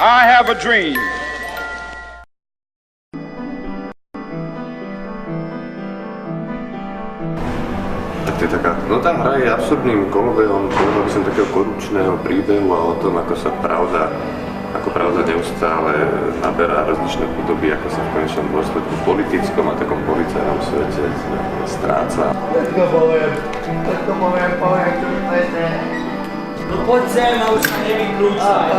I have a dream. Tak to je taká, no tá hra je absurdným kolobehom, povedal by som, takého korupčného príbehu a o tom, ako sa pravda neustále naberá rozličné podoby, ako sa v konečnom dôsledku v politickom a takom policajnom svete stráca. Poviem, no poď sem a už sa nevyklúčaj.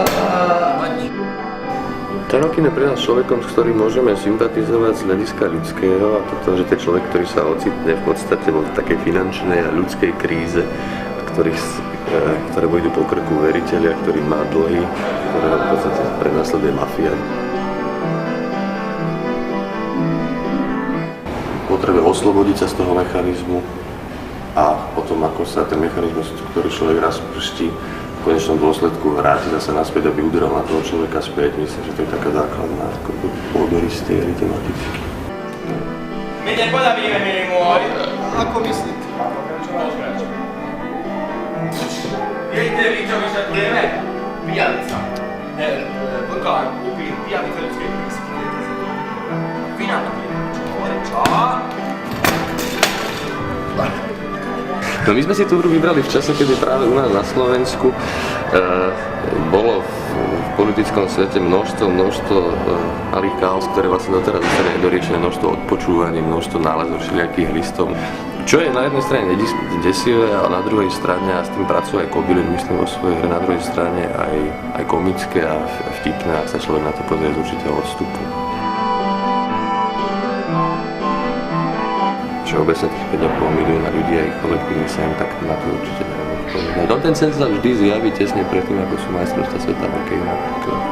Tarantino je pre nás človekom, s ktorým môžeme sympatizovať z hľadiska ľudského, a to, že to je človek, ktorý sa ocitne v podstate vo takej finančnej a ľudskej kríze, ktoré vojdu po krku veriteľia, ktorý má dlhy, ktoré v podstate prenasleduje mafia. Potrebuje oslobodiť sa z toho mechanizmu a potom, ako sa ten mechanizmus, ktorý človek raz prští, v konečnom dôsledku vráti zase naspäť, aby udrel na toho človeka späť. Myslím, že to je taká základná pôdoristej tematiky. My nepodabíme, milý môj. Ako myslíte? Viete vy, čo vyšetrujeme? Pijavica. Vlkár, pijavica ľudskej krízy. Vy nám to pijete. Čo? No my sme si tú hru vybrali v čase, kedy práve u nás na Slovensku bolo v politickom svete množstvo malých chaos, ktoré vlastne doteraz zostane nedoriešené, množstvo odpočúvaní, množstvo nálezov všelijakých listov. Čo je na jednej strane desivé, a na druhej strane, a s tým pracuje aj Kobylen, myslím, vo svojej hre, na druhej strane aj komické a vtipné, ak sa človek na to pozrie z určitého odstupu. Obecne tých 5,5 milióna ľudí a ich kolektívny sen, tak na to určite neviem odpovedať. No ten sen sa vždy zjaví tesne predtým, ako sú majstrovstvá sveta hokeja napríklad.